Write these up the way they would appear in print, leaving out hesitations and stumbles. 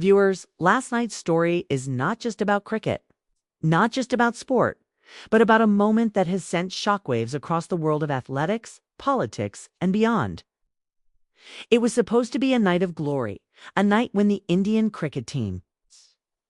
Viewers, last night's story is not just about cricket, not just about sport, but about a moment that has sent shockwaves across the world of athletics, politics, and beyond. It was supposed to be a night of glory, a night when the Indian cricket team,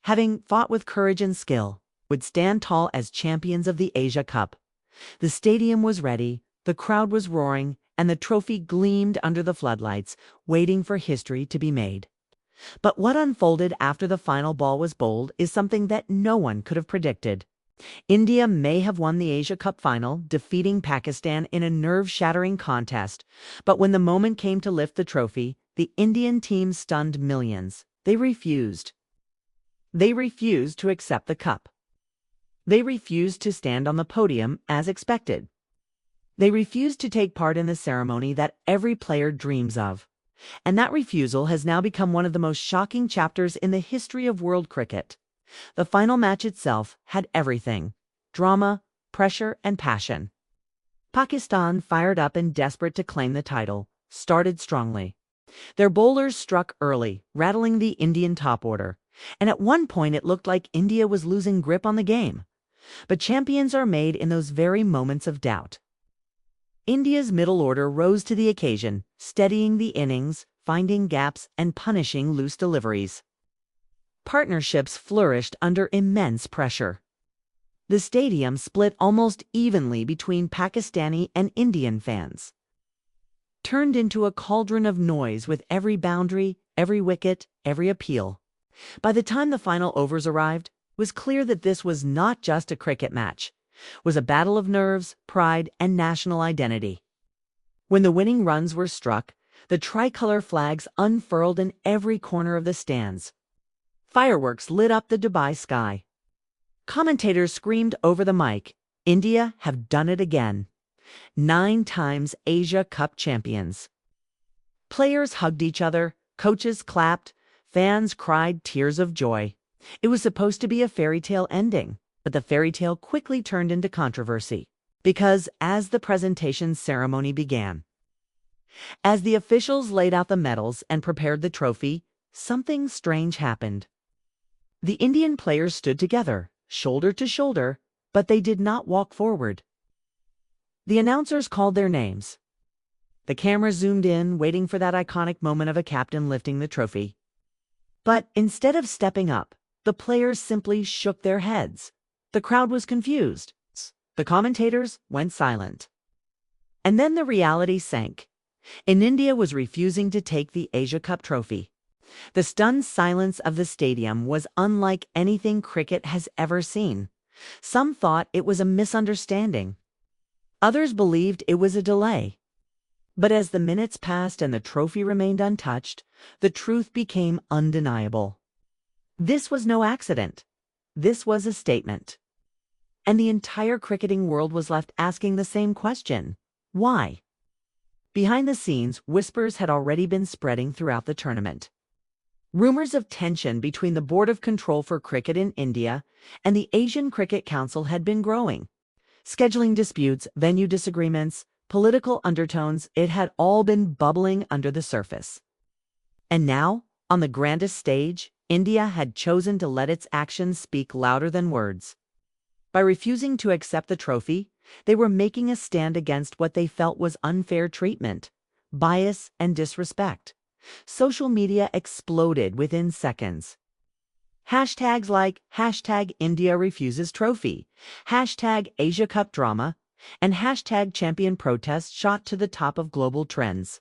having fought with courage and skill, would stand tall as champions of the Asia Cup. The stadium was ready, the crowd was roaring, and the trophy gleamed under the floodlights, waiting for history to be made. But what unfolded after the final ball was bowled is something that no one could have predicted. India may have won the Asia Cup final, defeating Pakistan in a nerve-shattering contest, but when the moment came to lift the trophy, the Indian team stunned millions. They refused. They refused to accept the cup. They refused to stand on the podium as expected. They refused to take part in the ceremony that every player dreams of. And that refusal has now become one of the most shocking chapters in the history of world cricket. The final match itself had everything: drama, pressure, and passion. Pakistan, fired up and desperate to claim the title, started strongly. Their bowlers struck early, rattling the Indian top order, and at one point it looked like India was losing grip on the game. But champions are made in those very moments of doubt. India's middle order rose to the occasion, steadying the innings, finding gaps, and punishing loose deliveries. Partnerships flourished under immense pressure. The stadium split almost evenly between Pakistani and Indian fans, turned into a cauldron of noise with every boundary, every wicket, every appeal. By the time the final overs arrived, it was clear that this was not just a cricket match. Was a battle of nerves, pride, and national identity. When the winning runs were struck, the tricolor flags unfurled in every corner of the stands. Fireworks lit up the Dubai sky. Commentators screamed over the mic, "India have done it again. 9 times Asia Cup champions." Players hugged each other, coaches clapped, fans cried tears of joy. It was supposed to be a fairy tale ending. But the fairy tale quickly turned into controversy, because as the presentation ceremony began, as the officials laid out the medals and prepared the trophy, something strange happened. The Indian players stood together, shoulder to shoulder, but they did not walk forward. The announcers called their names. The camera zoomed in, waiting for that iconic moment of a captain lifting the trophy. But instead of stepping up, the players simply shook their heads. The crowd was confused. The commentators went silent. And then the reality sank. India was refusing to take the Asia Cup trophy. The stunned silence of the stadium was unlike anything cricket has ever seen. Some thought it was a misunderstanding. Others believed it was a delay. But as the minutes passed and the trophy remained untouched, the truth became undeniable. This was no accident. This was a statement. And the entire cricketing world was left asking the same question: why? Behind the scenes, whispers had already been spreading throughout the tournament. Rumors of tension between the Board of Control for Cricket in India and the Asian Cricket Council had been growing. Scheduling disputes, venue disagreements, political undertones, it had all been bubbling under the surface. And now, on the grandest stage, India had chosen to let its actions speak louder than words. By refusing to accept the trophy, they were making a stand against what they felt was unfair treatment, bias, and disrespect. Social media exploded within seconds. Hashtags like #IndiaRefusesTrophy, #AsiaCupDrama, and #ChampionProtest shot to the top of global trends.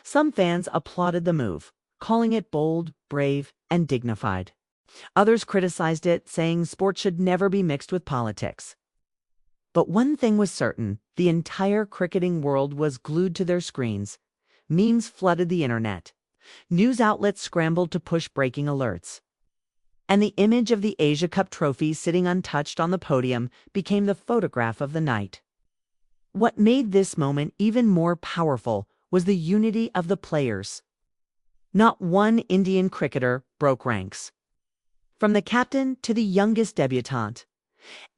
Some fans applauded the move, calling it bold, brave, and dignified. Others criticized it, saying sport should never be mixed with politics. But one thing was certain: the entire cricketing world was glued to their screens. Memes flooded the internet. News outlets scrambled to push breaking alerts. And the image of the Asia Cup trophy sitting untouched on the podium became the photograph of the night. What made this moment even more powerful was the unity of the players. Not one Indian cricketer broke ranks. From the captain to the youngest debutante,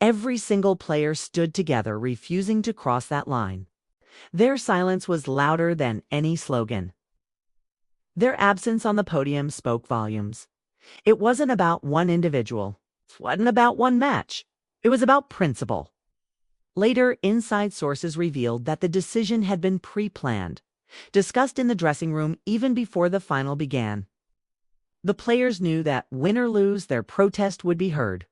every single player stood together, refusing to cross that line. Their silence was louder than any slogan. Their absence on the podium spoke volumes. It wasn't about one individual. It wasn't about one match. It was about principle. Later, inside sources revealed that the decision had been pre-planned, discussed in the dressing room even before the final began. The players knew that, win or lose, their protest would be heard.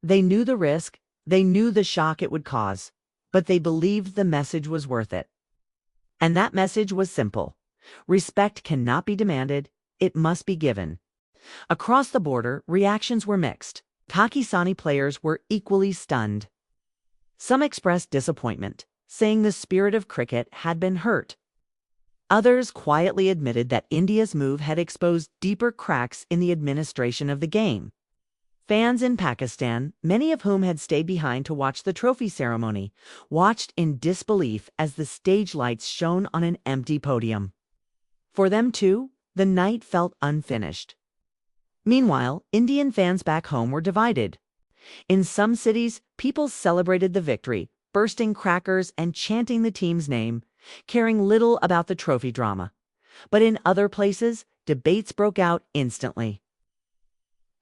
They knew the risk, they knew the shock it would cause, but they believed the message was worth it. And that message was simple. Respect cannot be demanded, it must be given. Across the border, reactions were mixed. Pakistani players were equally stunned. Some expressed disappointment, saying the spirit of cricket had been hurt. Others quietly admitted that India's move had exposed deeper cracks in the administration of the game. Fans in Pakistan, many of whom had stayed behind to watch the trophy ceremony, watched in disbelief as the stage lights shone on an empty podium. For them, too, the night felt unfinished. Meanwhile, Indian fans back home were divided. In some cities, people celebrated the victory, bursting crackers and chanting the team's name, caring little about the trophy drama. But in other places, debates broke out instantly.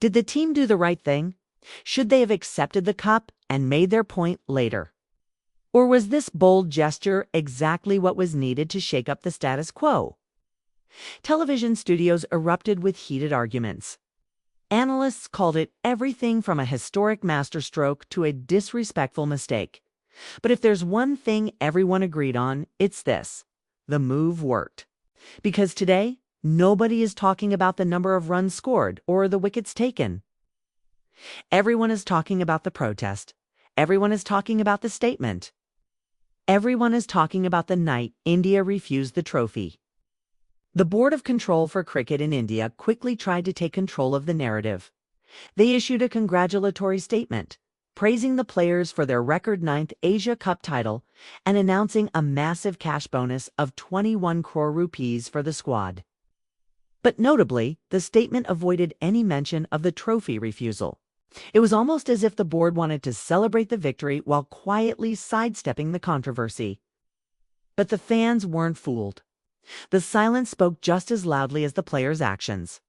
Did the team do the right thing? Should they have accepted the cup and made their point later? Or was this bold gesture exactly what was needed to shake up the status quo? Television studios erupted with heated arguments. Analysts called it everything from a historic masterstroke to a disrespectful mistake. But if there's one thing everyone agreed on, it's this: the move worked. Because today, nobody is talking about the number of runs scored or the wickets taken. Everyone is talking about the protest. Everyone is talking about the statement. Everyone is talking about the night India refused the trophy. The Board of Control for Cricket in India quickly tried to take control of the narrative. They issued a congratulatory statement, praising the players for their record 9th Asia Cup title and announcing a massive cash bonus of 21 crore rupees for the squad. But notably, the statement avoided any mention of the trophy refusal. It was almost as if the board wanted to celebrate the victory while quietly sidestepping the controversy. But the fans weren't fooled. The silence spoke just as loudly as the players' actions.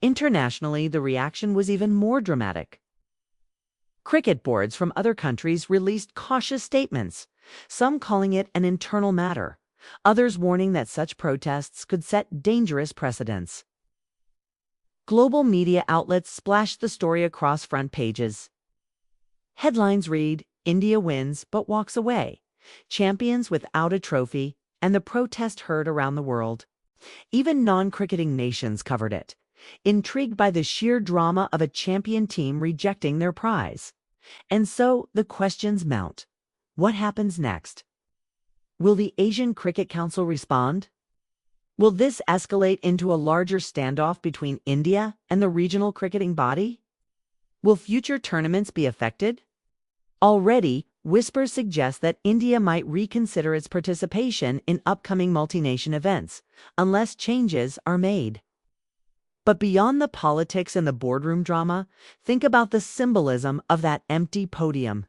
Internationally, the reaction was even more dramatic. Cricket boards from other countries released cautious statements, some calling it an internal matter, others warning that such protests could set dangerous precedents. Global media outlets splashed the story across front pages. Headlines read, "India wins but walks away. Champions without a trophy," and the protest heard around the world. Even non-cricketing nations covered it, intrigued by the sheer drama of a champion team rejecting their prize. And so the questions mount. What happens next? Will the Asian Cricket Council respond? Will this escalate into a larger standoff between India and the regional cricketing body? Will future tournaments be affected? Already, whispers suggest that India might reconsider its participation in upcoming multi-nation events, unless changes are made. But beyond the politics and the boardroom drama, think about the symbolism of that empty podium.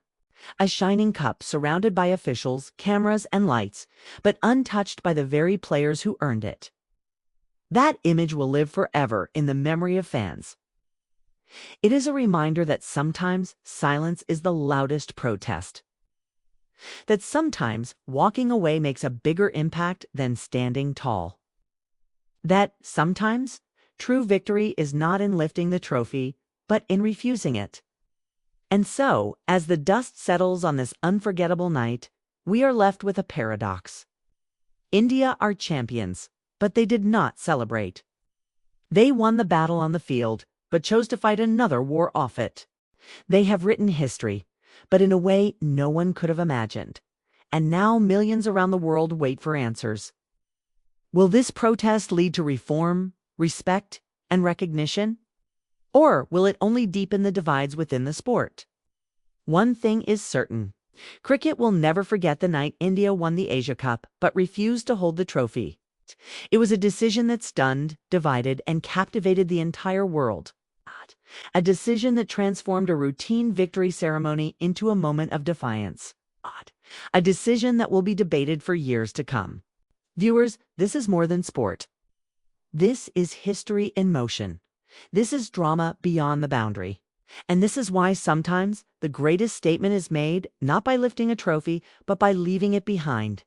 A shining cup surrounded by officials, cameras, and lights, but untouched by the very players who earned it. That image will live forever in the memory of fans. It is a reminder that sometimes silence is the loudest protest. That sometimes walking away makes a bigger impact than standing tall. That sometimes true victory is not in lifting the trophy, but in refusing it. And so, as the dust settles on this unforgettable night, we are left with a paradox. India are champions, but they did not celebrate. They won the battle on the field, but chose to fight another war off it. They have written history, but in a way no one could have imagined. And now millions around the world wait for answers. Will this protest lead to reform, respect, and recognition? Or will it only deepen the divides within the sport? One thing is certain. Cricket will never forget the night India won the Asia Cup, but refused to hold the trophy. It was a decision that stunned, divided, and captivated the entire world. A decision that transformed a routine victory ceremony into a moment of defiance. A decision that will be debated for years to come. Viewers, this is more than sport. This is history in motion. This is drama beyond the boundary. And this is why sometimes the greatest statement is made not by lifting a trophy, but by leaving it behind.